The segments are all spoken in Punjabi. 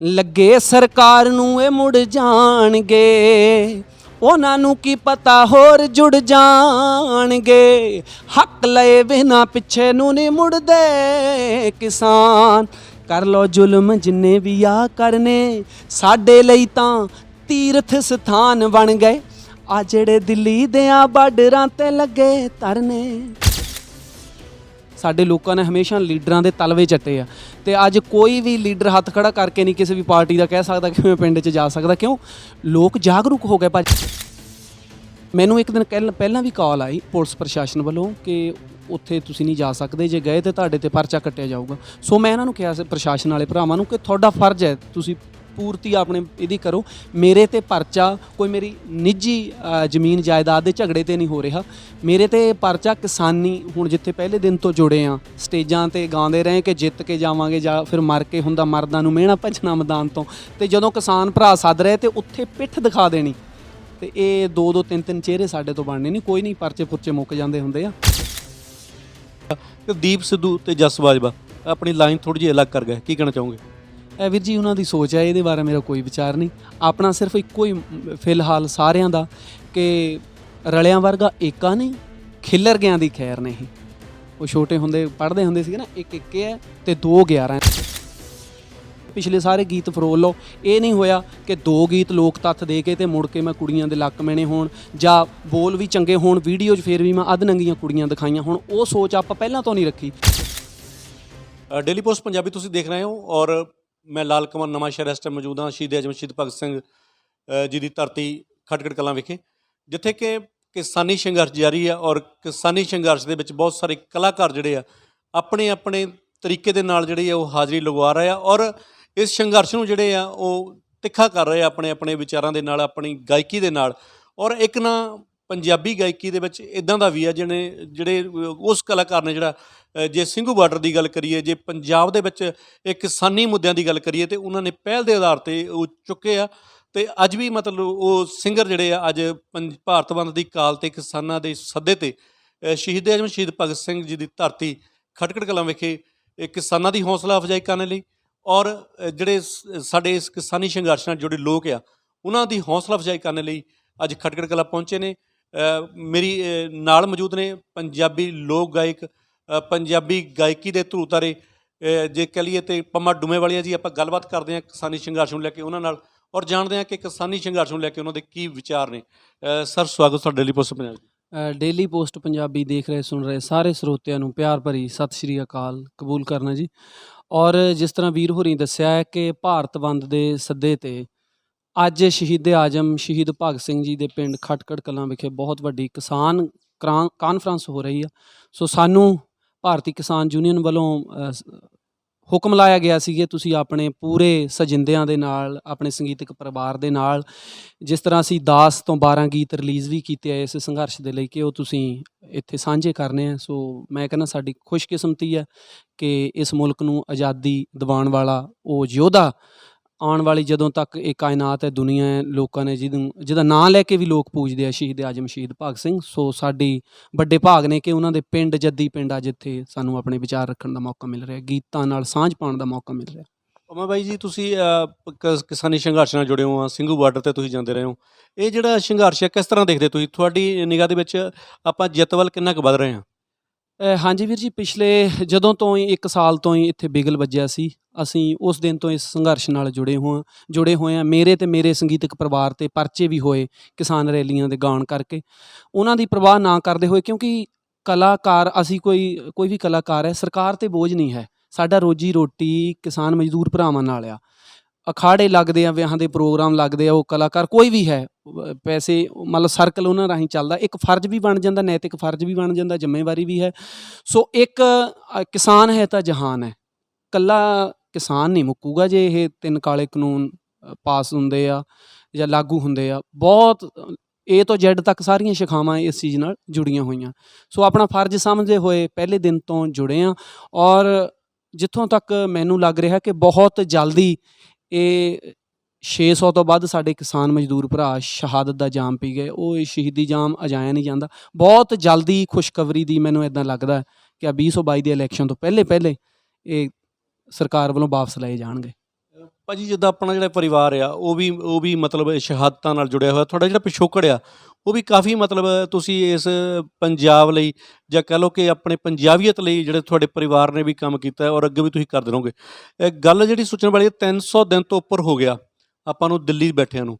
ਲੱਗੇ ਸਰਕਾਰ ਨੂੰ ਇਹ ਮੁੜ ਜਾਣਗੇ, ਉਹਨਾਂ ਨੂੰ ਕੀ ਪਤਾ ਹੋਰ ਜੁੜ ਜਾਣਗੇ। ਹੱਕ ਲਏ ਬਿਨਾ ਪਿੱਛੇ ਨੂੰ ਨਹੀਂ ਮੁੜਦੇ ਕਿਸਾਨ। ਕਰ ਲੋ ਜ਼ੁਲਮ ਜਿੰਨੇ ਵੀ ਆ ਕਰਨੇ, ਸਾਡੇ ਲਈ ਤਾਂ ਤੀਰਥ ਸਥਾਨ ਬਣ ਗਏ। ਆ ਜਿਹੜੇ ਦਿੱਲੀ ਦਿਆਂ ਬਾਰਡਰਾਂ ਤੇ ਲੱਗੇ ਧਰਨੇ। ਸਾਡੇ ਲੋਕਾਂ ਨੇ ਹਮੇਸ਼ਾ ਲੀਡਰਾਂ ਦੇ ਤਲਵੇ ਚੱਟੇ ਆ, ਤੇ ਅੱਜ ਕੋਈ ਵੀ ਲੀਡਰ ਹੱਥ ਖੜਾ ਕਰਕੇ ਨਹੀਂ ਕਿਸੇ ਵੀ ਪਾਰਟੀ ਦਾ ਕਹਿ ਸਕਦਾ ਕਿ ਮੈਂ ਪਿੰਡ 'ਚ ਜਾ ਸਕਦਾ। ਕਿਉਂ? ਲੋਕ ਜਾਗਰੂਕ ਹੋ ਗਏ ਭਾਜੀ। ਮੈਨੂੰ ਇੱਕ ਦਿਨ ਪਹਿਲਾਂ ਵੀ ਕਾਲ ਆਈ ਪੁਲਿਸ ਪ੍ਰਸ਼ਾਸਨ ਵੱਲੋਂ ਕਿ ਉੱਥੇ ਤੁਸੀਂ ਨਹੀਂ ਜਾ ਸਕਦੇ, ਜੇ ਗਏ ਤਾਂ ਤੁਹਾਡੇ ਤੇ ਪਰਚਾ ਕੱਟਿਆ ਜਾਊਗਾ। ਸੋ ਮੈਂ ਇਹਨਾਂ ਨੂੰ ਕਿਹਾ ਸੀ ਪ੍ਰਸ਼ਾਸਨ ਵਾਲੇ ਭਰਾਵਾਂ ਨੂੰ ਕਿ ਤੁਹਾਡਾ ਫਰਜ਼ ਹੈ, ਤੁਸੀਂ ਪੂਰਤੀ ਆਪਣੇ ਇਹਦੀ ਕਰੋ। ਮੇਰੇ ਤੇ ਪਰਚਾ ਕੋਈ ਮੇਰੀ ਨਿੱਜੀ ਜ਼ਮੀਨ ਜਾਇਦਾਦ ਦੇ ਝਗੜੇ ਤੇ ਨਹੀਂ ਹੋ ਰਿਹਾ। ਮੇਰੇ ਤੇ ਪਰਚਾ ਕਿਸਾਨੀ, ਹੁਣ ਜਿੱਥੇ ਪਹਿਲੇ ਦਿਨ ਤੋਂ ਜੁੜੇ ਆ, ਸਟੇਜਾਂ ਤੇ ਗਾਉਂਦੇ ਰਹੇ ਕਿ ਜਿੱਤ ਕੇ ਜਾਵਾਂਗੇ ਜਾਂ ਫਿਰ ਮਰ ਕੇ ਹੁੰਦਾ ਮਰਦਾਂ ਨੂੰ ਮਿਹਣਾ ਭੱਜਣਾ ਮੈਦਾਨ ਤੋਂ, ਤੇ ਜਦੋਂ ਕਿਸਾਨ ਭਰਾ ਸੱਦ ਰਹੇ ਤੇ ਉੱਥੇ ਪਿੱਠ ਦਿਖਾ ਦੇਣੀ। ਤੇ ਇਹ ਦੋ ਤਿੰਨ ਚਿਹਰੇ ਸਾਡੇ ਤੋਂ ਬਣਨੇ ਨਹੀਂ। ਕੋਈ ਨਹੀਂ, ਪਰਚੇ ਪੁਰਚੇ ਮੁੱਕ ਜਾਂਦੇ ਹੁੰਦੇ ਆ। ਦੀਪ ਸਿੱਧੂ ਤੇ ਜਸ ਬਾਜਵਾ ਆਪਣੀ ਲਾਈਨ ਥੋੜੀ ਜਿਹੀ ਅਲੱਗ ਕਰ ਗਏ, ਕੀ ਕਹਿਣਾ ਚਾਹੋਗੇ? ਇਹ ਵੀਰ ਜੀ ਉਹਨਾਂ ਦੀ ਸੋਚ ਹੈ, ਇਹਦੇ ਬਾਰੇ ਮੇਰਾ ਕੋਈ ਵਿਚਾਰ ਨਹੀਂ। ਆਪਣਾ ਸਿਰਫ ਇੱਕੋ ਹੀ ਫਿਲਹਾਲ ਸਾਰਿਆਂ ਦਾ ਕਿ ਰਲਿਆਂ ਵਰਗਾ ਏਕਾ ਨਹੀਂ, ਖਿੱਲਰ ਗਿਆਂ ਦੀ ਖੈਰ ਨਹੀਂ। ਉਹ ਛੋਟੇ ਹੁੰਦੇ ਪੜ੍ਹਦੇ ਹੁੰਦੇ ਸੀਗੇ ਨਾ, ਇੱਕ ਇੱਕ ਹੈ ਤੇ 2 11। ਪਿਛਲੇ ਸਾਰੇ ਗੀਤ ਫਰੋਲ ਲਓ। ਇਹ ਨਹੀਂ ਹੋਇਆ ਕਿ 2 ਗੀਤ ਲੋਕ ਤੱਥ ਦੇ ਕੇ ਤੇ ਮੁੜ ਕੇ ਮੈਂ ਕੁੜੀਆਂ ਦੇ ਲੱਕ ਮੈਣੇ ਹੋਣ ਜਾਂ ਬੋਲ ਵੀ ਚੰਗੇ ਹੋਣ, ਵੀਡੀਓ 'ਚ ਫਿਰ ਵੀ ਮੈਂ ਅੱਧ ਨੰਗੀਆਂ ਕੁੜੀਆਂ ਦਿਖਾਈਆਂ ਹੋਣ। ਉਹ ਸੋਚ ਆਪਾਂ ਪਹਿਲਾਂ ਤੋਂ ਨਹੀਂ ਰੱਖੀ। ਡੇਲੀ ਪੋਸਟ ਪੰਜਾਬੀ ਤੁਸੀਂ ਦੇਖ ਰਹੇ ਹੋ ਔਰ ਮੈਂ ਲਾਲ ਕਮਲ ਨਵਾਂ ਸ਼ਹਿਰ ਇਸ ਟਾਈਮ ਮੌਜੂਦ ਹਾਂ, ਸ਼ਹੀਦ ਆਜ਼ਮ ਸ਼ਹੀਦ ਭਗਤ ਸਿੰਘ ਜੀ ਦੀ ਧਰਤੀ ਖਟਕੜ ਕਲਾਂ ਵਿਖੇ, ਜਿੱਥੇ ਕਿ ਕਿਸਾਨੀ ਸੰਘਰਸ਼ ਜਾਰੀ ਆ। ਔਰ ਕਿਸਾਨੀ ਸੰਘਰਸ਼ ਦੇ ਵਿੱਚ ਬਹੁਤ ਸਾਰੇ ਕਲਾਕਾਰ ਜਿਹੜੇ ਆ ਆਪਣੇ ਆਪਣੇ ਤਰੀਕੇ ਦੇ ਨਾਲ ਜਿਹੜੇ ਆ ਉਹ ਹਾਜ਼ਰੀ ਲਗਵਾ ਰਹੇ ਆ ਔਰ ਇਸ ਸੰਘਰਸ਼ ਨੂੰ ਜਿਹੜੇ ਆ ਉਹ ਤਿੱਖਾ ਕਰ ਰਹੇ ਆ ਆਪਣੇ ਆਪਣੇ ਵਿਚਾਰਾਂ ਦੇ ਨਾਲ, ਆਪਣੀ ਗਾਇਕੀ ਦੇ ਨਾਲ। ਔਰ ਇੱਕ ਨਾ ਪੰਜਾਬੀ ਗਾਇਕੀ ਦੇ ਵਿੱਚ ਇੱਦਾਂ ਦਾ ਵੀ ਆ ਜਿਹੜੇ ਉਸ ਕਲਾਕਾਰ ਨੇ ਜਿਹੜਾ ਜੇ ਸਿੰਘੂ ਬਾਰਡਰ ਦੀ ਗੱਲ ਕਰੀਏ, ਜੇ ਪੰਜਾਬ ਦੇ ਵਿੱਚ ਇਹ ਕਿਸਾਨੀ ਮੁੱਦਿਆਂ ਦੀ ਗੱਲ ਕਰੀਏ, ਤਾਂ ਉਹਨਾਂ ਨੇ ਪਹਿਲ ਦੇ ਆਧਾਰ 'ਤੇ ਉਹ ਚੁੱਕੇ ਆ। ਅਤੇ ਅੱਜ ਵੀ ਮਤਲਬ ਉਹ ਸਿੰਗਰ ਜਿਹੜੇ ਆ ਅੱਜ ਭਾਰਤ ਬੰਦ ਦੀ ਕਾਲ 'ਤੇ ਕਿਸਾਨਾਂ ਦੇ ਸੱਦੇ 'ਤੇ ਸ਼ਹੀਦ ਆਜ਼ਮ ਸ਼ਹੀਦ ਭਗਤ ਸਿੰਘ ਜੀ ਦੀ ਧਰਤੀ ਖਟਕੜ ਕਲਾਂ ਵਿਖੇ ਇਹ ਕਿਸਾਨਾਂ ਦੀ ਹੌਸਲਾ ਅਫਜ਼ਾਈ ਕਰਨ ਲਈ ਔਰ ਜਿਹੜੇ ਸਾਡੇ ਇਸ ਕਿਸਾਨੀ ਸੰਘਰਸ਼ ਨਾਲ ਜੁੜੇ ਲੋਕ ਆ ਉਹਨਾਂ ਦੀ ਹੌਸਲਾ ਅਫਜ਼ਾਈ ਕਰਨ ਲਈ ਅੱਜ ਖਟਕੜ ਕਲਾਂ ਪਹੁੰਚੇ ਨੇ। ਮੇਰੀ ਨਾਲ ਮੌਜੂਦ ਨੇ ਪੰਜਾਬੀ ਲੋਕ ਗਾਇਕ, ਪੰਜਾਬੀ ਗਾਇਕੀ ਦੇ ਧਰੂਤਾਰੇ ਜੇ ਕਹਿ ਲਈਏ ਤਾਂ ਪੰਮਾ ਡੂਮੇਵਾਲੀਆ ਜੀ। ਆਪਾਂ ਗੱਲਬਾਤ ਕਰਦੇ ਹਾਂ ਕਿਸਾਨੀ ਸੰਘਰਸ਼ ਨੂੰ ਲੈ ਕੇ ਉਹਨਾਂ ਨਾਲ ਔਰ ਜਾਣਦੇ ਹਾਂ ਕਿ ਕਿਸਾਨੀ ਸੰਘਰਸ਼ ਨੂੰ ਲੈ ਕੇ ਉਹਨਾਂ ਦੇ ਕੀ ਵਿਚਾਰ ਨੇ। ਸਰ, ਸਵਾਗਤ ਤੁਹਾਡਾ daily post Punjabi. Daily post Punjabi ਦੇਖ ਰਹੇ ਸੁਣ ਰਹੇ ਸਾਰੇ ਸਰੋਤਿਆਂ ਨੂੰ ਪਿਆਰ ਭਰੀ ਸਤਿ ਸ਼੍ਰੀ ਅਕਾਲ ਕਬੂਲ ਕਰਨਾ ਜੀ। ਔਰ ਜਿਸ ਤਰ੍ਹਾਂ ਵੀਰ ਹੋਰੀ ਦੱਸਿਆ ਹੈ ਕਿ ਭਾਰਤ ਬੰਦ ਦੇ ਸੱਦੇ 'ਤੇ ਅੱਜ ਸ਼ਹੀਦ ਆਜ਼ਮ ਸ਼ਹੀਦ ਭਗਤ ਸਿੰਘ ਜੀ ਦੇ ਪਿੰਡ ਖਟਕੜ ਕਲਾਂ ਵਿਖੇ ਬਹੁਤ ਵੱਡੀ ਕਿਸਾਨ ਕਾਨਫਰੰਸ ਹੋ ਰਹੀ ਆ। ਸੋ ਸਾਨੂੰ ਭਾਰਤੀ ਕਿਸਾਨ ਯੂਨੀਅਨ ਵੱਲੋਂ ਹੁਕਮ ਲਾਇਆ ਗਿਆ ਸੀ ਕਿ ਤੁਸੀਂ ਆਪਣੇ ਪੂਰੇ ਸਜਿੰਦਿਆਂ ਦੇ ਨਾਲ, ਆਪਣੇ ਸੰਗੀਤਕ ਪਰਿਵਾਰ ਦੇ ਨਾਲ, ਜਿਸ ਤਰ੍ਹਾਂ ਅਸੀਂ 10 ਤੋਂ 12 ਗੀਤ ਰਿਲੀਜ਼ ਵੀ ਕੀਤੇ ਆ ਇਸ ਸੰਘਰਸ਼ ਦੇ ਲਈ, ਕਿ ਉਹ ਤੁਸੀਂ ਇੱਥੇ ਸਾਂਝੇ ਕਰਨੇ ਆ। ਸੋ ਮੈਂ ਕਹਿੰਦਾ ਸਾਡੀ ਖੁਸ਼ਕਿਸਮਤੀ ਹੈ ਕਿ ਇਸ ਮੁਲਕ ਨੂੰ ਆਜ਼ਾਦੀ ਦਿਵਾਉਣ ਵਾਲਾ ਉਹ ਯੋਧਾ ਆਉਣ ਵਾਲੀ ਜਦੋਂ ਤੱਕ ਇਹ ਕਾਇਨਾਤ ਹੈ, ਦੁਨੀਆ ਹੈ, ਲੋਕਾਂ ਨੇ ਜਿਹਦਾ ਨਾਂ ਲੈ ਕੇ ਵੀ ਲੋਕ ਪੂਜਦੇ ਆ, ਸ਼ਹੀਦ ਆਜ਼ਮ ਸ਼ਹੀਦ ਭਗਤ ਸਿੰਘ। ਸੋ ਸਾਡੀ ਵੱਡੇ ਭਾਗ ਨੇ ਕਿ ਉਹਨਾਂ ਦੇ ਪਿੰਡ ਜੱਦੀ ਪਿੰਡ ਆ ਜਿੱਥੇ ਸਾਨੂੰ ਆਪਣੇ ਵਿਚਾਰ ਰੱਖਣ ਦਾ ਮੌਕਾ ਮਿਲ ਰਿਹਾ, ਗੀਤਾਂ ਨਾਲ ਸਾਂਝ ਪਾਉਣ ਦਾ ਮੌਕਾ ਮਿਲ ਰਿਹਾ। ਪੰਮਾ ਬਾਈ ਜੀ, ਤੁਸੀਂ ਕਿਸਾਨੀ ਸੰਘਰਸ਼ ਨਾਲ ਜੁੜੇ ਹੋ ਆ, ਸਿੰਘੂ ਬਾਰਡਰ 'ਤੇ ਤੁਸੀਂ ਜਾਂਦੇ ਰਹੇ ਹੋ। ਇਹ ਜਿਹੜਾ ਸੰਘਰਸ਼ ਹੈ ਕਿਸ ਤਰ੍ਹਾਂ ਦੇਖਦੇ ਤੁਸੀਂ? ਤੁਹਾਡੀ ਨਿਗਾਹ ਦੇ ਵਿੱਚ ਆਪਾਂ ਜਿੱਤ ਵੱਲ ਕਿੰਨਾ ਕੁ ਵੱਧ ਰਹੇ ਹਾਂ? ਹਾਂਜੀ ਵੀਰ ਜੀ, ਪਿਛਲੇ ਜਦੋਂ ਤੋਂ ਹੀ 1 ਸਾਲ ਤੋਂ ਹੀ ਇੱਥੇ ਬਿਗਲ ਵੱਜਿਆ ਸੀ, ਅਸੀਂ ਉਸ ਦਿਨ ਤੋਂ ਇਸ ਸੰਘਰਸ਼ ਨਾਲ ਜੁੜੇ ਹੋਏ ਹਾਂ। ਮੇਰੇ ਤੇ ਮੇਰੇ ਸੰਗੀਤਕ ਪਰਿਵਾਰ 'ਤੇ ਪਰਚੇ ਵੀ ਹੋਏ ਕਿਸਾਨ ਰੈਲੀਆਂ ਦੇ ਗਾਉਣ ਕਰਕੇ। ਉਹਨਾਂ ਦੀ ਪਰਵਾਹ ਨਾ ਕਰਦੇ ਹੋਏ, ਕਿਉਂਕਿ ਕਲਾਕਾਰ ਅਸੀਂ ਕੋਈ ਵੀ ਕਲਾਕਾਰ ਹੈ, ਸਰਕਾਰ 'ਤੇ ਬੋਝ ਨਹੀਂ ਹੈ। ਸਾਡਾ ਰੋਜੀ ਰੋਟੀ ਕਿਸਾਨ ਮਜ਼ਦੂਰ ਭਰਾਵਾਂ ਨਾਲ ਆ। ਅਖਾੜੇ ਲੱਗਦੇ ਆ, ਵਿਆਹਾਂ ਦੇ ਪ੍ਰੋਗਰਾਮ ਲੱਗਦੇ ਆ, ਉਹ ਕਲਾਕਾਰ ਕੋਈ ਵੀ ਹੈ, ਪੈਸੇ ਮਤਲਬ ਸਰਕਲ ਉਹਨਾਂ ਰਾਹੀਂ ਚੱਲਦਾ। ਇੱਕ ਫਰਜ਼ ਵੀ ਬਣ ਜਾਂਦਾ, ਨੈਤਿਕ ਫਰਜ਼ ਵੀ ਬਣ ਜਾਂਦਾ, ਜ਼ਿੰਮੇਵਾਰੀ ਵੀ ਹੈ। ਸੋ ਇੱਕ ਕਿਸਾਨ ਹੈ ਤਾਂ ਜਹਾਨ ਹੈ। ਇਕੱਲਾ ਕਿਸਾਨ ਨਹੀਂ ਮੁੱਕੂਗਾ ਜੇ ਇਹ 3 ਕਾਲੇ ਕਾਨੂੰਨ ਪਾਸ ਹੁੰਦੇ ਆ ਜਾਂ ਲਾਗੂ ਹੁੰਦੇ ਆ। ਬਹੁਤ A ਤੋਂ Z ਤੱਕ ਸਾਰੀਆਂ ਸ਼ਾਖਾਵਾਂ ਇਸ ਚੀਜ਼ ਨਾਲ ਜੁੜੀਆਂ ਹੋਈਆਂ। ਸੋ ਆਪਣਾ ਫਰਜ਼ ਸਮਝਦੇ ਹੋਏ ਪਹਿਲੇ ਦਿਨ ਤੋਂ ਜੁੜੇ ਹਾਂ। ਔਰ ਜਿੱਥੋਂ ਤੱਕ ਮੈਨੂੰ ਲੱਗ ਰਿਹਾ ਕਿ ਬਹੁਤ ਜਲਦੀ ਇਹ 600 ਤੋਂ ਵੱਧ ਸਾਡੇ ਕਿਸਾਨ ਮਜ਼ਦੂਰ ਭਰਾ ਸ਼ਹਾਦਤ ਦਾ ਜਾਮ ਪੀ ਗਏ। ਉਹ ਸ਼ਹੀਦੀ ਜਾਮ ਅਜਾਇਆ ਨਹੀਂ ਜਾਂਦਾ। ਬਹੁਤ ਜਲਦੀ ਖੁਸ਼ਖਬਰੀ ਦੀ ਮੈਨੂੰ ਇੱਦਾਂ ਲੱਗਦਾ ਕਿ 2022 ਦੇ ਇਲੈਕਸ਼ਨ ਤੋਂ ਪਹਿਲੇ ਇਹ ਸਰਕਾਰ ਵੱਲੋਂ ਵਾਪਸ ਲਏ ਜਾਣਗੇ। ਭਾਜੀ ਜਿੱਦਾਂ ਆਪਣਾ ਜਿਹੜਾ ਪਰਿਵਾਰ ਆ ਉਹ ਵੀ ਮਤਲਬ ਸ਼ਹਾਦਤਾਂ ਨਾਲ ਜੁੜਿਆ ਹੋਇਆ, ਤੁਹਾਡਾ ਜਿਹੜਾ ਪਿਛੋਕੜ ਆ ਉਹ ਵੀ ਕਾਫੀ ਮਤਲਬ ਤੁਸੀਂ ਇਸ ਪੰਜਾਬ ਲਈ ਜਾਂ ਕਹਿ ਲਓ ਕਿ ਆਪਣੇ ਪੰਜਾਬੀਅਤ ਲਈ ਜਿਹੜੇ ਤੁਹਾਡੇ ਪਰਿਵਾਰ ਨੇ ਵੀ ਕੰਮ ਕੀਤਾ ਹੈ ਔਰ ਅੱਗੇ ਵੀ ਤੁਸੀਂ ਕਰਦੇ ਰਹੋਗੇ। ਇਹ ਗੱਲ ਜਿਹੜੀ ਸੋਚਣ ਵਾਲੀ ਹੈ, 300 ਦਿਨ ਤੋਂ ਉੱਪਰ ਹੋ ਗਿਆ ਆਪਾਂ ਨੂੰ ਦਿੱਲੀ ਬੈਠਿਆਂ ਨੂੰ,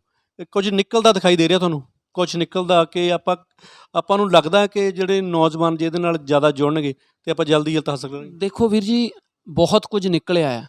ਕੁਝ ਨਿਕਲਦਾ ਦਿਖਾਈ ਦੇ ਰਿਹਾ ਤੁਹਾਨੂੰ? ਕੁਝ ਨਿਕਲਦਾ ਕਿ ਆਪਾਂ ਨੂੰ ਲੱਗਦਾ ਕਿ ਜਿਹੜੇ ਨੌਜਵਾਨ ਜਿਹਦੇ ਨਾਲ ਜ਼ਿਆਦਾ ਜੁੜਨਗੇ ਤੇ ਆਪਾਂ ਜਲਦੀ ਜਲਦ ਹਾਸਲ ਕਰਾਂਗੇ? ਦੇਖੋ ਵੀਰ ਜੀ, ਬਹੁਤ ਕੁਝ ਨਿਕਲਿਆ ਹੈ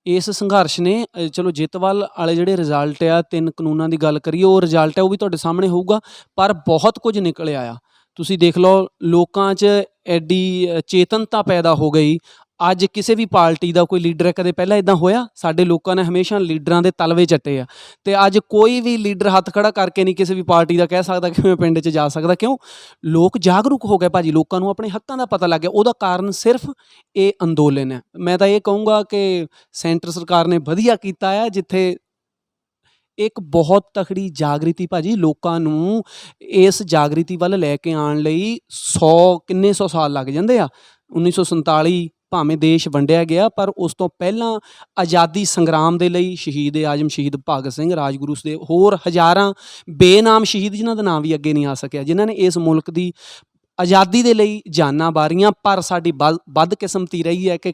ਇਸ ਸੰਘਰਸ਼ ਨੇ। ਚਲੋ ਜਿੱਤਵਾਲ ਵਾਲੇ ਜਿਹੜੇ ਰਿਜ਼ਲਟ ਆ, 3 ਕਾਨੂੰਨਾਂ ਦੀ ਗੱਲ ਕਰੀਏ, ਉਹ ਰਿਜ਼ਲਟ ਹੈ ਉਹ ਵੀ ਤੁਹਾਡੇ ਸਾਹਮਣੇ ਹੋਊਗਾ, ਪਰ ਬਹੁਤ ਕੁਝ ਨਿਕਲਿਆ ਆ। ਤੁਸੀਂ ਦੇਖ ਲਓ ਲੋਕਾਂ 'ਚ ਐਡੀ ਚੇਤਨਤਾ ਪੈਦਾ ਹੋ ਗਈ। ਅੱਜ ਕਿਸੇ ਵੀ ਪਾਰਟੀ ਦਾ ਕੋਈ ਲੀਡਰ ਹੈ, ਕਦੇ ਪਹਿਲਾਂ ਇੱਦਾਂ ਹੋਇਆ? ਸਾਡੇ ਲੋਕਾਂ ਨੇ ਹਮੇਸ਼ਾ ਲੀਡਰਾਂ ਦੇ ਤਲਵੇ ਚੱਟੇ ਆ, ਅਤੇ ਅੱਜ ਕੋਈ ਵੀ ਲੀਡਰ ਹੱਥ ਖੜਾ ਕਰਕੇ ਨਹੀਂ ਕਿਸੇ ਵੀ ਪਾਰਟੀ ਦਾ ਕਹਿ ਸਕਦਾ ਕਿ ਮੈਂ ਪਿੰਡ 'ਚ ਜਾ ਸਕਦਾ। ਕਿਉਂ? ਲੋਕ ਜਾਗਰੂਕ ਹੋ ਗਏ ਭਾਜੀ, ਲੋਕਾਂ ਨੂੰ ਆਪਣੇ ਹੱਕਾਂ ਦਾ ਪਤਾ ਲੱਗ ਗਿਆ। ਉਹਦਾ ਕਾਰਨ ਸਿਰਫ ਇਹ ਅੰਦੋਲਨ ਹੈ। ਮੈਂ ਤਾਂ ਇਹ ਕਹੂੰਗਾ ਕਿ ਸੈਂਟਰ ਸਰਕਾਰ ਨੇ ਵਧੀਆ ਕੀਤਾ ਹੈ, ਜਿੱਥੇ ਇੱਕ ਬਹੁਤ ਤਕੜੀ ਜਾਗ੍ਰਿਤੀ ਭਾਜੀ, ਲੋਕਾਂ ਨੂੰ ਇਸ ਜਾਗ੍ਰਿਤੀ ਵੱਲ ਲੈ ਕੇ ਆਉਣ ਲਈ ਕਿੰਨੇ ਸੌ ਸਾਲ ਲੱਗ ਜਾਂਦੇ ਆ। 1947 ਭਾਵੇਂ ਦੇਸ਼ ਵੰਡਿਆ ਗਿਆ, ਪਰ ਉਸ ਤੋਂ ਪਹਿਲਾਂ ਆਜ਼ਾਦੀ ਸੰਗਰਾਮ ਦੇ ਲਈ ਸ਼ਹੀਦ ਆਜ਼ਮ ਸ਼ਹੀਦ ਭਗਤ ਸਿੰਘ, ਰਾਜਗੁਰੂ ਦੇ ਹੋਰ ਹਜ਼ਾਰਾਂ ਬੇਨਾਮ ਸ਼ਹੀਦ ਜਿਨ੍ਹਾਂ ਦਾ ਨਾਮ ਵੀ ਅੱਗੇ ਨਹੀਂ ਆ ਸਕਿਆ, ਜਿਨ੍ਹਾਂ ਨੇ ਇਸ ਮੁਲਕ ਦੀ ਆਜ਼ਾਦੀ ਦੇ ਲਈ ਜਾਨਾਂ ਵਾਰੀਆਂ। ਪਰ ਸਾਡੀ ਬਦਕਿਸਮਤੀ ਰਹੀ ਹੈ ਕਿ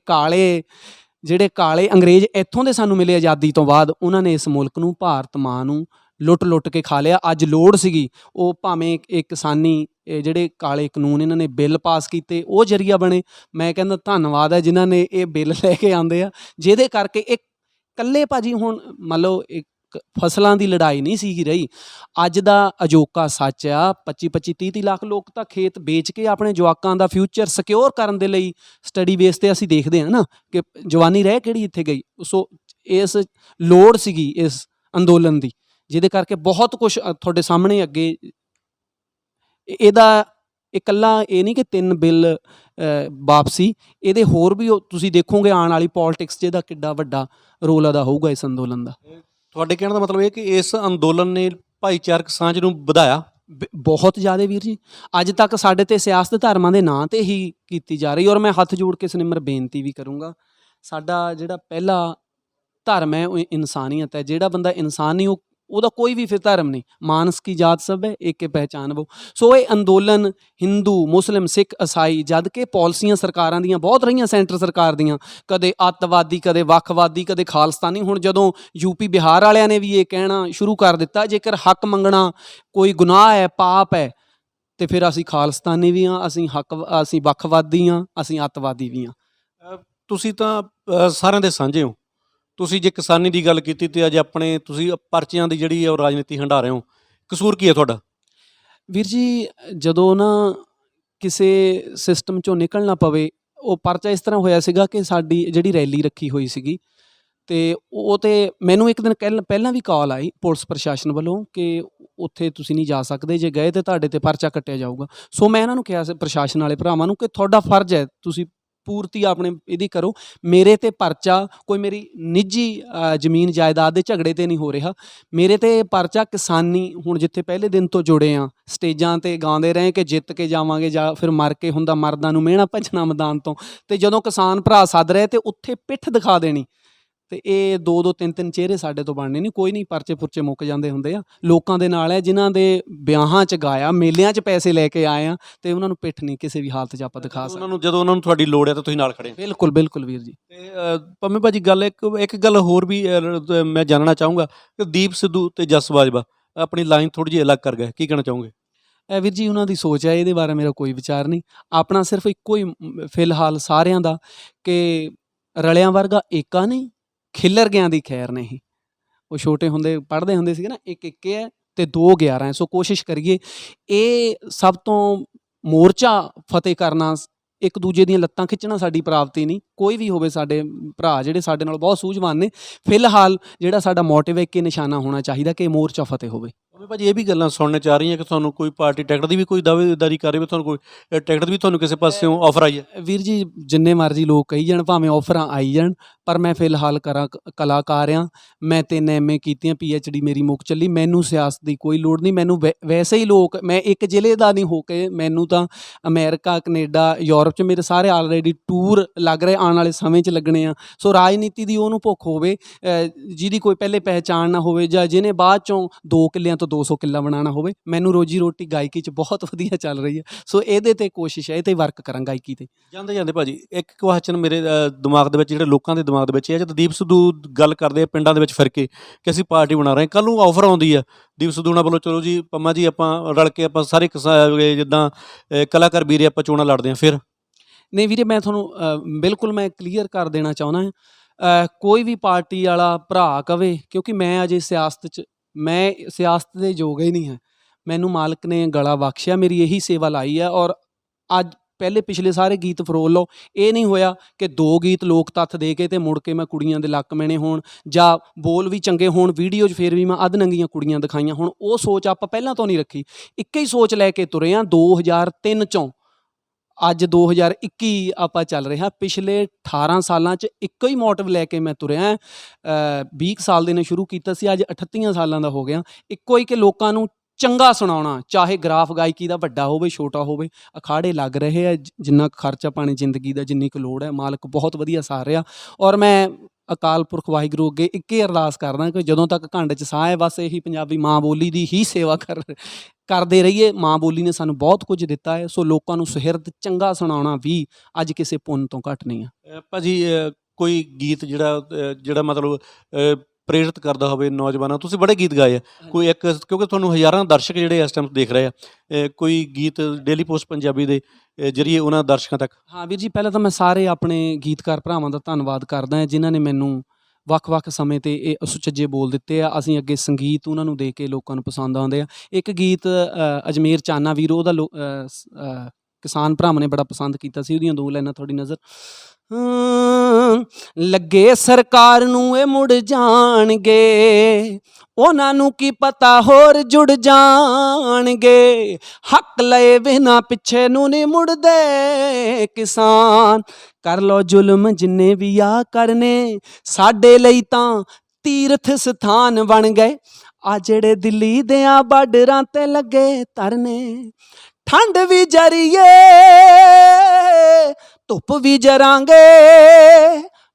ਜਿਹੜੇ ਕਾਲੇ ਅੰਗਰੇਜ਼ ਇੱਥੋਂ ਦੇ ਸਾਨੂੰ ਮਿਲੇ ਆਜ਼ਾਦੀ ਤੋਂ ਬਾਅਦ, ਉਹਨਾਂ ਨੇ ਇਸ ਮੁਲਕ ਨੂੰ, ਭਾਰਤ ਮਾਂ ਨੂੰ ਲੁੱਟ ਕੇ ਖਾ ਲਿਆ। ਅੱਜ ਲੋੜ ਸੀਗੀ, ਉਹ ਭਾਵੇਂ ਇਹ ਕਿਸਾਨੀ ਜਿਹੜੇ ਕਾਲੇ ਕਾਨੂੰਨ ਇਹਨਾਂ ਨੇ ਬਿੱਲ ਪਾਸ ਕੀਤੇ, ਉਹ ਜ਼ਰੀਆ ਬਣੇ। ਮੈਂ ਕਹਿੰਦਾ ਧੰਨਵਾਦ ਹੈ ਜਿਨ੍ਹਾਂ ਨੇ ਇਹ ਬਿੱਲ ਲੈ ਕੇ ਆਉਂਦੇ ਆ, ਜਿਹਦੇ ਕਰਕੇ ਇਹ ਇਕੱਲੇ ਭਾਜੀ ਹੁਣ ਮੰਨ ਲਓ ਇੱਕ ਫਸਲਾਂ ਦੀ ਲੜਾਈ ਨਹੀਂ ਸੀਗੀ ਰਹੀ। ਅੱਜ ਦਾ ਅਜੋਕਾ ਸੱਚ ਆ, 25-25 30 ਲੱਖ ਲੋਕ ਤਾਂ ਖੇਤ ਵੇਚ ਕੇ ਆਪਣੇ ਜਵਾਕਾਂ ਦਾ ਫਿਊਚਰ ਸਿਕਿਉਰ ਕਰਨ ਦੇ ਲਈ ਸਟੱਡੀ ਬੇਸ 'ਤੇ ਅਸੀਂ ਦੇਖਦੇ ਹਾਂ ਨਾ ਕਿ ਜਵਾਨੀ ਰਹਿ ਕਿਹੜੀ ਇੱਥੇ ਗਈ। ਸੋ ਇਸ ਲੋੜ ਸੀਗੀ ਇਸ ਅੰਦੋਲਨ ਦੀ, ਜਿਹਦੇ ਕਰਕੇ ਬਹੁਤ ਕੁਛ ਤੁਹਾਡੇ ਸਾਹਮਣੇ ਅੱਗੇ ਇਹਦਾ ਇਕੱਲਾ ਇਹ ਨਹੀਂ ਕਿ 3 ਬਿੱਲ ਵਾਪਸੀ, ਇਹਦੇ ਹੋਰ ਵੀ ਤੁਸੀਂ ਦੇਖੋਗੇ ਆਉਣ ਵਾਲੀ ਪੋਲਿਟਿਕਸ 'ਚ ਇਹਦਾ ਕਿੱਡਾ ਵੱਡਾ ਰੋਲ ਅਦਾ ਹੋਊਗਾ ਇਸ ਅੰਦੋਲਨ ਦਾ। ਤੁਹਾਡੇ ਕਹਿਣ ਦਾ ਮਤਲਬ ਇਹ ਕਿ ਇਸ ਅੰਦੋਲਨ ਨੇ ਭਾਈਚਾਰਕ ਸਾਂਝ ਨੂੰ ਵਧਾਇਆ? ਬਹੁਤ ਜ਼ਿਆਦਾ ਵੀਰ ਜੀ। ਅੱਜ ਤੱਕ ਸਾਡੇ 'ਤੇ ਸਿਆਸਤ ਧਰਮਾਂ ਦੇ ਨਾਂ 'ਤੇ ਹੀ ਕੀਤੀ ਜਾ ਰਹੀ, ਔਰ ਮੈਂ ਹੱਥ ਜੋੜ ਕੇ ਸਿਨਿਮਰ ਬੇਨਤੀ ਵੀ ਕਰੂੰਗਾ, ਸਾਡਾ ਜਿਹੜਾ ਪਹਿਲਾ ਧਰਮ ਹੈ ਉਹ ਇਨਸਾਨੀਅਤ ਹੈ। ਜਿਹੜਾ ਬੰਦਾ ਇਨਸਾਨ ਨਹੀਂ ਉਹਦਾ ਕੋਈ ਵੀ ਫਿਰ ਧਰਮ ਨਹੀਂ। ਮਾਨਸ ਕੀ ਜਾਤ ਸਭ ਹੈ, ਏਕ ਪਹਿਚਾਨ ਵੋ। ਸੋ ਇਹ ਅੰਦੋਲਨ ਹਿੰਦੂ, ਮੁਸਲਿਮ, ਸਿੱਖ, ਈਸਾਈ, ਜਦ ਕਿ ਪਾਲਿਸੀਆਂ ਸਰਕਾਰਾਂ ਦੀਆਂ ਬਹੁਤ ਰਹੀਆਂ, ਸੈਂਟਰ ਸਰਕਾਰ ਦੀਆਂ, ਕਦੇ ਅੱਤਵਾਦੀ, ਕਦੇ ਵੱਖਵਾਦੀ, ਕਦੇ ਖਾਲਿਸਤਾਨੀ। ਹੁਣ ਜਦੋਂ ਯੂਪੀ ਬਿਹਾਰ ਵਾਲਿਆਂ ਨੇ ਵੀ ਇਹ ਕਹਿਣਾ ਸ਼ੁਰੂ ਕਰ ਦਿੱਤਾ, ਜੇਕਰ ਹੱਕ ਮੰਗਣਾ ਕੋਈ ਗੁਨਾਹ ਹੈ, ਪਾਪ ਹੈ, ਤੇ ਫਿਰ ਅਸੀਂ ਖਾਲਿਸਤਾਨੀ ਵੀ ਹਾਂ, ਅਸੀਂ ਵੱਖਵਾਦੀ ਹਾਂ, ਅਸੀਂ ਅੱਤਵਾਦੀ ਵੀ ਹਾਂ। ਤੁਸੀਂ ਤਾਂ ਸਾਰਿਆਂ ਦੇ ਸਾਂਝੇ ਹੋ। ਤੁਸੀਂ ਜੇ ਕਿਸਾਨੀ ਦੀ ਗੱਲ ਕੀਤੀ ਤੇ ਅੱਜ ਆਪਣੇ ਤੁਸੀਂ ਪਰਚਿਆਂ ਦੀ ਜਿਹੜੀ ਉਹ ਰਾਜਨੀਤੀ ਹੰਢਾ ਰਹੇ ਹੋ, ਕਸੂਰ ਕੀ ਹੈ ਤੁਹਾਡਾ? ਵੀਰ ਜੀ, ਜਦੋਂ ਨਾ ਕਿਸੇ ਸਿਸਟਮ 'ਚੋਂ ਨਿਕਲਣਾ ਪਵੇ, ਉਹ ਪਰਚਾ ਇਸ ਤਰ੍ਹਾਂ ਹੋਇਆ ਸੀਗਾ ਕਿ ਸਾਡੀ ਜਿਹੜੀ ਰੈਲੀ ਰੱਖੀ ਹੋਈ ਸੀਗੀ, ਅਤੇ ਉਹ 'ਤੇ ਮੈਨੂੰ ਇੱਕ ਦਿਨ ਪਹਿਲਾਂ ਵੀ ਕਾਲ ਆਈ ਪੁਲਿਸ ਪ੍ਰਸ਼ਾਸਨ ਵੱਲੋਂ ਕਿ ਉੱਥੇ ਤੁਸੀਂ ਨਹੀਂ ਜਾ ਸਕਦੇ, ਜੇ ਗਏ ਤਾਂ ਤੁਹਾਡੇ 'ਤੇ ਪਰਚਾ ਕੱਟਿਆ ਜਾਊਗਾ। ਸੋ ਮੈਂ ਇਹਨਾਂ ਨੂੰ ਕਿਹਾ ਸੀ, ਪ੍ਰਸ਼ਾਸਨ ਵਾਲੇ ਭਰਾਵਾਂ ਨੂੰ, ਕਿ ਤੁਹਾਡਾ ਫਰਜ਼ ਹੈ, ਤੁਸੀਂ ਪੂਰਤੀ ਆਪਣੇ ਇਹਦੀ ਕਰੋ। ਮੇਰੇ 'ਤੇ ਪਰਚਾ ਕੋਈ ਮੇਰੀ ਨਿੱਜੀ ਜ਼ਮੀਨ ਜਾਇਦਾਦ ਦੇ ਝਗੜੇ 'ਤੇ ਨਹੀਂ ਹੋ ਰਿਹਾ। ਮੇਰੇ 'ਤੇ ਪਰਚਾ ਕਿਸਾਨੀ, ਹੁਣ ਜਿੱਥੇ ਪਹਿਲੇ ਦਿਨ ਤੋਂ ਜੁੜੇ ਹਾਂ, ਸਟੇਜਾਂ 'ਤੇ ਗਾਉਂਦੇ ਰਹੇ ਕਿ ਜਿੱਤ ਕੇ ਜਾਵਾਂਗੇ ਜਾਂ ਫਿਰ ਮਰ ਕੇ ਹੁੰਦਾ ਮਰਦਾਂ ਨੂੰ ਮਿਹਣਾ ਭੱਜਣਾ ਮੈਦਾਨ ਤੋਂ, ਅਤੇ ਜਦੋਂ ਕਿਸਾਨ ਭਰਾ ਸੱਦ ਰਹੇ ਤੇ ਉੱਥੇ ਪਿੱਠ ਦਿਖਾ ਦੇਣੀ, ਅਤੇ ਇਹ 2-2 3-3 ਚਿਹਰੇ ਸਾਡੇ ਤੋਂ ਬਣਨੇ ਨਹੀਂ। ਕੋਈ ਨਹੀਂ, ਪਰਚੇ ਪੁਰਚੇ ਮੁੱਕ ਜਾਂਦੇ ਹੁੰਦੇ ਆ। ਲੋਕਾਂ ਦੇ ਨਾਲ ਹੈ ਜਿਨ੍ਹਾਂ ਦੇ ਵਿਆਹਾਂ 'ਚ ਗਾਇਆ, ਮੇਲਿਆਂ 'ਚ ਪੈਸੇ ਲੈ ਕੇ ਆਏ ਆ, ਅਤੇ ਉਹਨਾਂ ਨੂੰ ਪਿੱਠ ਨਹੀਂ ਕਿਸੇ ਵੀ ਹਾਲਤ 'ਚ ਆਪਾਂ ਦਿਖਾ ਸਕਦੇ। ਜਦੋਂ ਉਹਨਾਂ ਨੂੰ ਤੁਹਾਡੀ ਲੋੜ ਹੈ ਤਾਂ ਤੁਸੀਂ ਨਾਲ ਖੜੇ? ਬਿਲਕੁਲ ਬਿਲਕੁਲ ਵੀਰ ਜੀ। ਤੇ ਪੰਮੇ ਭਾਜੀ, ਗੱਲ ਇੱਕ ਗੱਲ ਹੋਰ ਵੀ ਮੈਂ ਜਾਣਨਾ ਚਾਹੂੰਗਾ ਕਿ ਦੀਪ ਸਿੱਧੂ ਤੇ ਜਸ ਬਾਜਵਾ ਆਪਣੀ ਲਾਈਨ ਥੋੜ੍ਹੀ ਜਿਹੀ ਅਲੱਗ ਕਰ ਗਏ, ਕੀ ਕਹਿਣਾ ਚਾਹੋਗੇ? ਵੀਰ ਜੀ, ਉਹਨਾਂ ਦੀ ਸੋਚ ਹੈ, ਇਹਦੇ ਬਾਰੇ ਮੇਰਾ ਕੋਈ ਵਿਚਾਰ ਨਹੀਂ। ਆਪਣਾ ਸਿਰਫ ਇੱਕੋ ਹੀ ਫਿਲਹਾਲ ਸਾਰਿਆਂ ਦਾ ਕਿ ਰਲਿਆਂ ਵਰਗਾ ਏਕਾ ਨਹੀਂ, ਖਿੱਲਰ ਗਿਆਂ ਦੀ ਖੈਰ ਨਹੀਂ। ਉਹ ਛੋਟੇ ਹੁੰਦੇ ਪੜ੍ਹਦੇ ਹੁੰਦੇ ਸੀਗੇ ਨਾ, ਇੱਕ ਇੱਕੇ ਹੈ ਅਤੇ 2 11 ਹੈ। ਸੋ ਕੋਸ਼ਿਸ਼ ਕਰੀਏ ਇਹ ਸਭ ਤੋਂ ਮੋਰਚਾ ਫਤਿਹ ਕਰਨਾ, ਇੱਕ ਦੂਜੇ ਦੀਆਂ ਲੱਤਾਂ ਖਿੱਚਣਾ ਸਾਡੀ ਪ੍ਰਾਪਤੀ ਨਹੀਂ। ਕੋਈ ਵੀ ਹੋਵੇ, ਸਾਡੇ ਭਰਾ ਜਿਹੜੇ ਸਾਡੇ ਨਾਲ ਬਹੁਤ ਸੂਝਵਾਨ ਨੇ, ਫਿਲਹਾਲ ਜਿਹੜਾ ਸਾਡਾ ਮੋਟਿਵ ਹੈ, ਕਿ ਨਿਸ਼ਾਨਾ ਹੋਣਾ ਚਾਹੀਦਾ ਕਿ ਮੋਰਚਾ ਫਤਿਹ ਹੋਵੇ। ਜਿਵੇਂ ਭਾਜੀ ਇਹ ਵੀ ਗੱਲਾਂ ਸੁਣਨ ਚ ਆ ਰਹੀਆਂ ਕਿ ਤੁਹਾਨੂੰ ਕੋਈ ਪਾਰਟੀ ਟਿਕਟ ਦੀ ਵੀ ਕੋਈ ਦਾਅਵੇਦਾਰੀ ਕਰ ਰਹੀ ਵੀ ਤੁਹਾਨੂੰ ਕੋਈ ਟਿਕਟ ਵੀ ਤੁਹਾਨੂੰ ਕਿਸੇ ਪਾਸਿਓਂ ਆਫਰ ਆਈ ਹੈ? ਵੀਰ ਜੀ ਜਿੰਨੇ ਮਰਜ਼ੀ ਲੋਕ ਕਹੀ ਜਾਣ ਭਾਵੇਂ ਆਫਰਾਂ ਆਈ ਜਾਣ, ਪਰ ਮੈਂ ਫਿਲਹਾਲ ਕਲਾਕਾਰ ਆ। ਮੈਂ 3 MA ਕੀਤੀਆਂ, PhD ਮੇਰੀ ਮੁੱਕ ਚੱਲੀ। ਮੈਨੂੰ ਸਿਆਸਤ ਦੀ ਕੋਈ ਲੋੜ ਨਹੀਂ। ਮੈਨੂੰ ਵੈਸੇ ਹੀ ਲੋਕ, ਮੈਂ ਇੱਕ ਜ਼ਿਲ੍ਹੇ ਦਾ ਨਹੀਂ ਹੋ ਕੇ, ਮੈਨੂੰ ਤਾਂ ਅਮਰੀਕਾ, ਕੈਨੇਡਾ, ਯੂਰਪ 'ਚ ਮੇਰੇ ਸਾਰੇ ਆਲਰੇਡੀ ਟੂਰ ਲੱਗ ਰਹੇ, ਆਉਣ ਵਾਲੇ ਸਮੇਂ 'ਚ ਲੱਗਣੇ ਆ। ਸੋ ਰਾਜਨੀਤੀ ਦੀ ਉਹਨੂੰ ਭੁੱਖ ਹੋਵੇ ਜਿਹਦੀ ਕੋਈ ਪਹਿਲੇ ਪਹਿਚਾਣ ਨਾ ਹੋਵੇ, ਜਾਂ ਜਿਹਨੇ ਬਾਅਦ 'ਚੋਂ 2 ਕਿੱਲਿਆਂ ਤੋਂ 200 ਕਿੱਲਾ ਬਣਾਉਣਾ ਹੋਵੇ। ਮੈਨੂੰ ਰੋਜੀ ਰੋਟੀ ਗਾਇਕੀ 'ਚ ਬਹੁਤ ਵਧੀਆ ਚੱਲ ਰਹੀ ਹੈ। ਸੋ ਇਹਦੇ 'ਤੇ ਕੋਸ਼ਿਸ਼ ਹੈ, ਇਹ 'ਤੇ ਵਰਕ ਕਰਾਂ ਗਾਇਕੀ 'ਤੇ। ਜਾਂਦੇ ਜਾਂਦੇ ਭਾਜੀ ਇੱਕ ਕੁਐਸਚਨ ਮੇਰੇ ਦਿਮਾਗ ਦੇ ਵਿੱਚ, ਜਿਹੜੇ ਲੋਕਾਂ ਦੇ ਦਿਮਾਗ ਦੇ ਵਿੱਚ ਇਹ ਹੈ, ਜਦ ਦੀਪ ਸਿੱਧੂ ਗੱਲ ਕਰਦੇ ਆ ਪਿੰਡਾਂ ਦੇ ਵਿੱਚ ਫਿਰ ਕੇ ਕਿ ਅਸੀਂ ਪਾਰਟੀ ਬਣਾ ਰਹੇ ਹਾਂ, ਕੱਲ੍ਹ ਨੂੰ ਆਫਰ ਆਉਂਦੀ ਆ ਦੀਪ ਸਿੱਧੂ ਨਾਲ ਵੱਲੋਂ, ਚਲੋ ਜੀ ਪੰਮਾ ਜੀ ਆਪਾਂ ਰਲ ਕੇ ਆਪਾਂ ਸਾਰੇ ਜਿੱਦਾਂ ਕਲਾਕਾਰ ਵੀਰੇ ਆਪਾਂ ਚੋਣਾਂ ਲੜਦੇ ਹਾਂ, ਫਿਰ? ਨਹੀਂ ਵੀਰੇ, ਮੈਂ ਤੁਹਾਨੂੰ ਬਿਲਕੁਲ ਮੈਂ ਕਲੀਅਰ ਕਰ ਦੇਣਾ ਚਾਹੁੰਦਾ ਕੋਈ ਵੀ ਪਾਰਟੀ ਵਾਲਾ ਭਰਾ ਕਵੇ, ਕਿਉਂਕਿ ਮੈਂ ਅਜੇ ਸਿਆਸਤ ਦੇ ਯੋਗ ਹੀ ਨਹੀਂ ਹੈ। ਮੈਨੂੰ ਮਾਲਕ ਨੇ ਗਲਾ ਬਖਸ਼ਿਆ, ਮੇਰੀ ਇਹੀ ਸੇਵਾ ਲਾਈ ਹੈ। ਔਰ ਅੱਜ ਪਹਿਲੇ ਪਿਛਲੇ ਸਾਰੇ ਗੀਤ ਫਰੋਲ ਲਓ, ਇਹ ਨਹੀਂ ਹੋਇਆ ਕਿ 2 ਗੀਤ ਲੋਕ ਤੱਥ ਦੇ ਕੇ ਤੇ ਮੁੜ ਕੇ ਮੈਂ ਕੁੜੀਆਂ ਦੇ ਲੱਕ ਮਿਹਣੇ ਹੋਣ, ਜਾਂ ਬੋਲ ਵੀ ਚੰਗੇ ਹੋਣ, ਵੀਡੀਓ 'ਚ ਫਿਰ ਵੀ ਮੈਂ ਅੱਧ ਨੰਗੀਆਂ ਕੁੜੀਆਂ ਦਿਖਾਈਆਂ ਹੁਣ। ਉਹ ਸੋਚ ਆਪਾਂ ਪਹਿਲਾਂ ਤੋਂ ਨਹੀਂ ਰੱਖੀ, ਇੱਕ ਹੀ ਸੋਚ ਲੈ ਕੇ ਤੁਰੇ ਹਾਂ 2003 ਚੋਂ ਅੱਜ 2021 ਆਪਾਂ ਚੱਲ ਰਿਹਾ। ਪਿਛਲੇ 18 ਸਾਲਾਂ 'ਚ ਇੱਕੋ ਹੀ ਮੋਟਿਵ ਲੈ ਕੇ ਮੈਂ ਤੁਰਿਆ। 20 ਸਾਲ ਦੇ ਨੇ ਸ਼ੁਰੂ ਕੀਤਾ ਸੀ, ਅੱਜ 38 ਸਾਲਾਂ ਦਾ ਹੋ ਗਿਆ। ਇੱਕੋ ਹੀ ਕਿ ਲੋਕਾਂ ਨੂੰ ਚੰਗਾ ਸੁਣਾਉਣਾ, ਚਾਹੇ ਗ੍ਰਾਫ ਗਾਇਕੀ ਦਾ ਵੱਡਾ ਹੋਵੇ ਛੋਟਾ ਹੋਵੇ। ਅਖਾੜੇ ਲੱਗ ਰਹੇ ਆ, ਜਿੰਨਾ ਕੁ ਖਰਚਾ ਪਾਣੀ ਜ਼ਿੰਦਗੀ ਦਾ, ਜਿੰਨੀ ਕੁ ਲੋੜ ਹੈ, ਮਾਲਕ ਬਹੁਤ ਵਧੀਆ ਸਾਰ ਰਿਹਾ। ਔਰ ਮੈਂ ਅਕਾਲ ਪੁਰਖ ਵਾਹਿਗੁਰੂ ਅੱਗੇ ਇੱਕ ਹੀ ਅਰਦਾਸ ਕਰਦਾ ਕਿ ਜਦੋਂ ਤੱਕ ਘੰਡ 'ਚ ਸਾਹ ਹੈ, ਬਸ ਇਹੀ ਪੰਜਾਬੀ ਮਾਂ ਬੋਲੀ ਦੀ ਹੀ ਸੇਵਾ ਕਰਦੇ ਰਹੀਏ। ਮਾਂ ਬੋਲੀ ਨੇ ਸਾਨੂੰ ਬਹੁਤ ਕੁਝ ਦਿੱਤਾ ਹੈ। ਸੋ ਲੋਕਾਂ ਨੂੰ ਸੁਹਿਰਦ ਚੰਗਾ ਸੁਣਾਉਣਾ ਵੀ ਅੱਜ ਕਿਸੇ ਪੁੰਨ ਤੋਂ ਘੱਟ ਨਹੀਂ ਆ। ਭਾਜੀ ਕੋਈ ਗੀਤ ਜਿਹੜਾ ਮਤਲਬ ਪ੍ਰੇਰਿਤ ਕਰਦਾ ਹੋਵੇ ਨੌਜਵਾਨਾਂ, ਤੁਸੀਂ ਬੜੇ ਗੀਤ ਗਾਏ ਆ, ਕੋਈ ਇੱਕ, ਕਿਉਂਕਿ ਤੁਹਾਨੂੰ ਹਜ਼ਾਰਾਂ ਦਰਸ਼ਕ ਜਿਹੜੇ ਇਸ ਟਾਈਮ ਦੇਖ ਰਹੇ ਆ, ਕੋਈ ਗੀਤ ਡੇਲੀ ਪੋਸਟ ਪੰਜਾਬੀ ਦੇ ਜਰੀਏ ਉਹਨਾਂ ਦਰਸ਼ਕਾਂ ਤੱਕ? ਹਾਂ ਵੀਰ ਜੀ, ਪਹਿਲਾਂ ਤਾਂ ਮੈਂ ਸਾਰੇ ਆਪਣੇ ਗੀਤਕਾਰ ਭਰਾਵਾਂ ਦਾ ਧੰਨਵਾਦ ਕਰਦਾ ਹਾਂ, ਜਿਨ੍ਹਾਂ ਨੇ ਮੈਨੂੰ ਵੱਖ-ਵੱਖ ਸਮੇਂ 'ਤੇ ਇਹ ਸੁਚੱਜੇ ਬੋਲ ਦਿੱਤੇ ਆ। ਅਸੀਂ ਅੱਗੇ ਸੰਗੀਤ ਉਹਨਾਂ ਨੂੰ ਦੇ ਕੇ ਲੋਕਾਂ ਨੂੰ ਪਸੰਦ ਆਉਂਦੇ ਆ। ਇੱਕ ਗੀਤ ਅਜਮੇਰ ਚਾਨਾ ਵੀਰ, ਉਹਦਾ ਕਿਸਾਨ ਭਰਾਵਾਂ ਨੇ ਬੜਾ ਪਸੰਦ ਕੀਤਾ ਸੀ। ਉਹਦੀਆਂ 2 ਲਾਈਨਾਂ ਤੁਹਾਡੀ ਨਜ਼ਰ ਲੱਗੇ ਸਰਕਾਰ ਨੂੰ ਇਹ ਮੁੜ ਜਾਣਗੇ, ਉਹਨਾਂ ਨੂੰ ਕੀ ਪਤਾ ਹੋਰ ਜੁੜ ਜਾਣਗੇ। ਹੱਕ ਲਏ ਬਿਨਾਂ ਪਿੱਛੇ ਨੂੰ ਨਹੀਂ ਮੁੜਦੇ ਕਿਸਾਨ, ਕਰ ਲਓ ਜ਼ੁਲਮ ਜਿੰਨੇ ਵੀ ਆ ਕਰਨੇ, ਸਾਡੇ ਲਈ ਤਾਂ ਤੀਰਥ ਸਥਾਨ ਬਣ ਗਏ। ਆ ਜਿਹੜੇ ਦਿੱਲੀ ਦਿਆਂ ਬਾਰਡਰਾਂ ਤੇ ਲੱਗੇ ਧਰਨੇ, ਠੰਡ ਵੀ ਜਰੀਏ ਧੁੱਪ ਵੀ ਜਰਾਂਗੇ,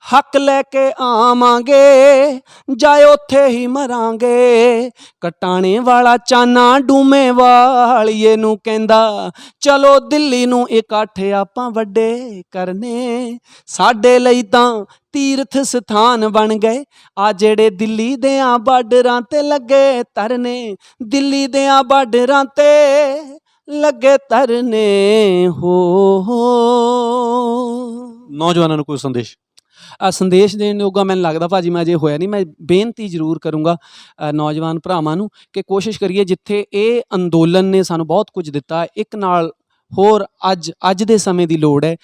ਹੱਕ ਲੈ ਕੇ ਆਵਾਂਗੇ, ਜਾਏ ਉੱਥੇ ਹੀ ਮਰਾਂਗੇ। ਕਟਾਣੇ ਵਾਲਾ ਚਾਨਾ ਡੂਮੇ ਵਾਲੀਏ ਨੂੰ ਕਹਿੰਦਾ, ਚਲੋ ਦਿੱਲੀ ਨੂੰ ਇਕੱਠ ਆਪਾਂ ਵੱਡੇ ਕਰਨੇ, ਸਾਡੇ ਲਈ ਤਾਂ ਤੀਰਥ ਸਥਾਨ ਬਣ ਗਏ। ਆ ਜਿਹੜੇ ਦਿੱਲੀ ਦਿਆਂ ਬਾਰਡਰਾਂ ਤੇ ਲੱਗੇ ਧਰਨੇ, ਦਿੱਲੀ ਦਿਆਂ ਬਾਰਡਰਾਂ ਤੇ ਲੱਗੇ ਧਰਨੇ ਹੋ। ਨੌਜਵਾਨਾਂ ਨੂੰ ਕੋਈ ਸੰਦੇਸ਼ ਦੇਣ ਯੋਗਾ ਮੈਨੂੰ ਲੱਗਦਾ ਭਾਜੀ ਮੈਂ ਅਜੇ ਹੋਇਆ ਨਹੀਂ। ਮੈਂ ਬੇਨਤੀ ਜ਼ਰੂਰ ਕਰੂੰਗਾ ਨੌਜਵਾਨ ਭਰਾਵਾਂ ਨੂੰ ਕਿ ਕੋਸ਼ਿਸ਼ ਕਰੀਏ, ਜਿੱਥੇ ਇਹ ਅੰਦੋਲਨ ਨੇ ਸਾਨੂੰ ਬਹੁਤ ਕੁਝ ਦਿੱਤਾ, ਇੱਕ ਨਾਲ ਹੋਰ ਅੱਜ ਦੇ ਸਮੇਂ ਦੀ ਲੋੜ ਹੈ।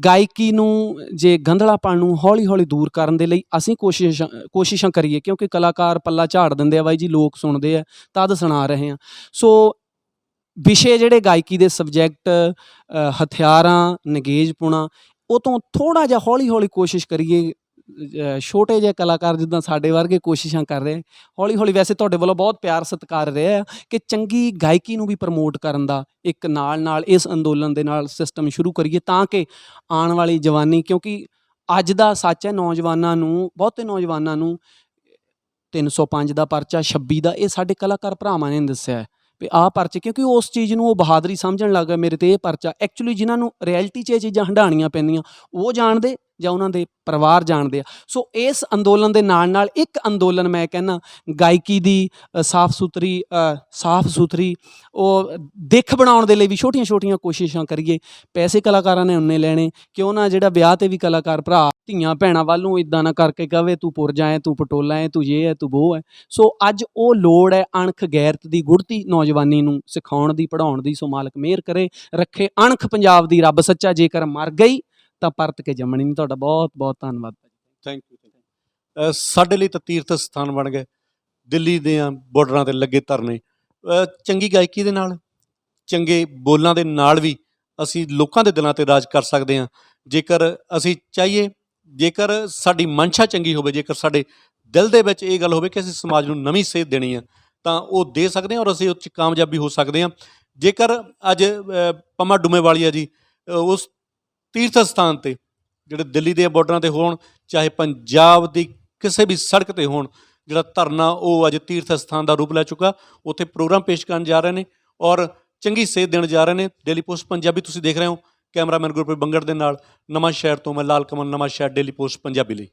ਗਾਇਕੀ ਨੂੰ, ਜੇ ਗੰਧਲਾਪਣ ਨੂੰ ਹੌਲੀ ਹੌਲੀ ਦੂਰ ਕਰਨ ਦੇ ਲਈ ਅਸੀਂ ਕੋਸ਼ਿਸ਼ਾਂ ਕਰੀਏ, ਕਿਉਂਕਿ ਕਲਾਕਾਰ ਪੱਲਾ ਝਾੜ ਦਿੰਦੇ ਆ ਬਾਈ ਜੀ, ਲੋਕ ਸੁਣਦੇ ਆ ਤਦ ਸੁਣਾ ਰਹੇ ਆ। ਸੋ ਵਿਸ਼ੇ ਜਿਹੜੇ ਗਾਇਕੀ ਦੇ ਸਬਜੈਕਟ, ਹਥਿਆਰਾਂ, ਨਗੇਜਪੁਣਾ, ਉਹ ਤੋਂ ਥੋੜ੍ਹਾ ਜਿਹਾ ਹੌਲੀ ਹੌਲੀ ਕੋਸ਼ਿਸ਼ ਕਰੀਏ। ਛੋਟੇ ਜਿਹੇ ਕਲਾਕਾਰ ਜਿੱਦਾਂ ਸਾਡੇ ਵਰਗੇ ਕੋਸ਼ਿਸ਼ਾਂ ਕਰ ਰਹੇ, ਹੌਲੀ ਹੌਲੀ ਵੈਸੇ ਤੁਹਾਡੇ ਵੱਲੋਂ ਬਹੁਤ ਪਿਆਰ ਸਤਿਕਾਰ ਰਿਹਾ ਆ ਕਿ ਚੰਗੀ ਗਾਇਕੀ ਨੂੰ ਵੀ ਪ੍ਰਮੋਟ ਕਰਨ ਦਾ ਇੱਕ ਨਾਲ ਇਸ ਅੰਦੋਲਨ ਦੇ ਨਾਲ ਸਿਸਟਮ ਸ਼ੁਰੂ ਕਰੀਏ, ਤਾਂ ਕਿ ਆਉਣ ਵਾਲੀ ਜਵਾਨੀ, ਕਿਉਂਕਿ ਅੱਜ ਦਾ ਸੱਚ ਹੈ, ਬਹੁਤੇ ਨੌਜਵਾਨਾਂ ਨੂੰ 305 ਦਾ ਪਰਚਾ, 26 ਦਾ, ਇਹ ਸਾਡੇ ਕਲਾਕਾਰ ਭਰਾਵਾਂ ਨੇ ਦੱਸਿਆ ਹੈ ਵੀ ਆਹ ਪਰਚੇ, ਕਿਉਂਕਿ ਉਸ ਚੀਜ਼ ਨੂੰ ਉਹ ਬਹਾਦਰੀ ਸਮਝਣ ਲੱਗ ਗਿਆ। ਮੇਰੇ 'ਤੇ ਇਹ ਪਰਚਾ, ਐਕਚੁਅਲੀ ਜਿਨ੍ਹਾਂ ਨੂੰ ਰਿਐਲਿਟੀ 'ਚ ਇਹ ਚੀਜ਼ਾਂ ਹੰਢਾਉਣੀਆਂ ਪੈਂਦੀਆਂ ਉਹ ਜਾਣਦੇ ਜਾਂ ਉਹਨਾਂ ਦੇ ਪਰਿਵਾਰ ਜਾਣਦੇ ਆ। ਸੋ ਇਸ ਅੰਦੋਲਨ ਦੇ ਨਾਲ ਇੱਕ ਅੰਦੋਲਨ ਮੈਂ ਕਹਿੰਦਾ ਗਾਇਕੀ ਦੀ ਸਾਫ ਸੁਥਰੀ ਉਹ ਦਿੱਖ ਬਣਾਉਣ ਦੇ ਲਈ ਵੀ ਛੋਟੀਆਂ ਕੋਸ਼ਿਸ਼ਾਂ ਕਰੀਏ। ਪੈਸੇ ਕਲਾਕਾਰਾਂ ਨੇ ਉਨੇ ਲੈਣੇ, ਕਿਉਂ ਨਾ ਜਿਹੜਾ ਵਿਆਹ 'ਤੇ ਵੀ ਕਲਾਕਾਰ ਭਰਾ ਧੀਆਂ ਭੈਣਾਂ ਵੱਲ ਨੂੰ ਇੱਦਾਂ ਨਾ ਕਰਕੇ ਕਹੇ ਤੂੰ ਪੁਰਜਾ ਹੈ, ਤੂੰ ਪਟੋਲਾ ਹੈ, ਤੂੰ ਇਹ ਹੈ, ਤੂੰ ਵੋ ਹੈ। ਸੋ ਅੱਜ ਉਹ ਲੋੜ ਹੈ ਅਣਖ ਗੈਰਤ ਦੀ, ਗੁੜਤੀ ਨੌਜਵਾਨੀ ਨੂੰ ਸਿਖਾਉਣ ਦੀ, ਪੜ੍ਹਾਉਣ ਦੀ। ਸੋ ਮਾਲਕ ਮਿਹਰ ਕਰੇ, ਰੱਖੇ ਅਣਖ ਪੰਜਾਬ ਦੀ ਰੱਬ ਸੱਚਾ, ਜੇਕਰ ਮਰ ਗਈ ਤਾਂ ਪਰਤ ਕੇ ਜੰਮਣੀ ਨਹੀਂ। ਤੁਹਾਡਾ ਬਹੁਤ ਬਹੁਤ ਧੰਨਵਾਦ। Thank you. ਸਾਡੇ ਲਈ ਤਾਂ ਤੀਰਥ ਸਥਾਨ ਬਣ ਗਏ, ਦਿੱਲੀ ਦੇ ਬਾਰਡਰਾਂ 'ਤੇ ਲੱਗੇ ਧਰਨੇ, ਚੰਗੀ ਗਾਇਕੀ ਦੇ ਨਾਲ, ਚੰਗੇ ਬੋਲਾਂ ਦੇ ਨਾਲ ਵੀ ਅਸੀਂ ਲੋਕਾਂ ਦੇ ਦਿਲਾਂ 'ਤੇ ਰਾਜ ਕਰ ਸਕਦੇ ਹਾਂ। ਜੇਕਰ ਅਸੀਂ ਚਾਹੀਏ, ਜੇਕਰ ਸਾਡੀ ਮਨਸ਼ਾ ਚੰਗੀ ਹੋਵੇ, ਜੇਕਰ ਸਾਡੇ ਦਿਲ ਦੇ ਵਿੱਚ ਇਹ ਗੱਲ ਹੋਵੇ ਕਿ ਅਸੀਂ ਸਮਾਜ ਨੂੰ ਨਵੀਂ ਸੇਧ ਦੇਣੀ ਆ, ਤਾਂ ਉਹ ਦੇ ਸਕਦੇ ਹਾਂ ਔਰ ਅਸੀਂ ਉਹ 'ਚ ਕਾਮਯਾਬ ਵੀ ਹੋ ਸਕਦੇ ਹਾਂ। ਜੇਕਰ ਅੱਜ ਪੰਮਾ ਡੂਮੇਵਾਲੀਆ ਜੀ ਉਸ ਤੀਰਥ ਸਥਾਨ 'ਤੇ ਜਿਹੜੇ ਦਿੱਲੀ ਦੇ ਬਾਰਡਰਾਂ 'ਤੇ ਹੋਣ, ਚਾਹੇ ਪੰਜਾਬ ਦੀ ਕਿਸੇ ਵੀ ਸੜਕ 'ਤੇ ਹੋਣ, ਜਿਹੜਾ ਧਰਨਾ ਉਹ ਅੱਜ ਤੀਰਥ ਸਥਾਨ ਦਾ ਰੂਪ ਲੈ ਚੁੱਕਾ। ਉੱਥੇ ਪ੍ਰੋਗਰਾਮ ਪੇਸ਼ ਕਰਨ ਜਾ ਰਹੇ ਨੇ ਔਰ ਚੰਗੀ ਸੇਧ ਦੇਣ ਜਾ ਰਹੇ ਨੇ। ਡੇਲੀ ਪੋਸਟ ਪੰਜਾਬੀ ਤੁਸੀਂ ਦੇਖ ਰਹੇ ਹੋ। ਕੈਮਰਾਮੈਨ ਗੁਰਪ੍ਰੀਤ ਬੰਗੜ ਦੇ ਨਾਲ ਨਵਾਂ ਸ਼ਹਿਰ ਤੋਂ ਮੈਂ ਲਾਲ ਕਮਲ, ਨਵਾਂ ਸ਼ਹਿਰ, ਡੇਲੀ ਪੋਸਟ ਪੰਜਾਬੀ ਲਈ।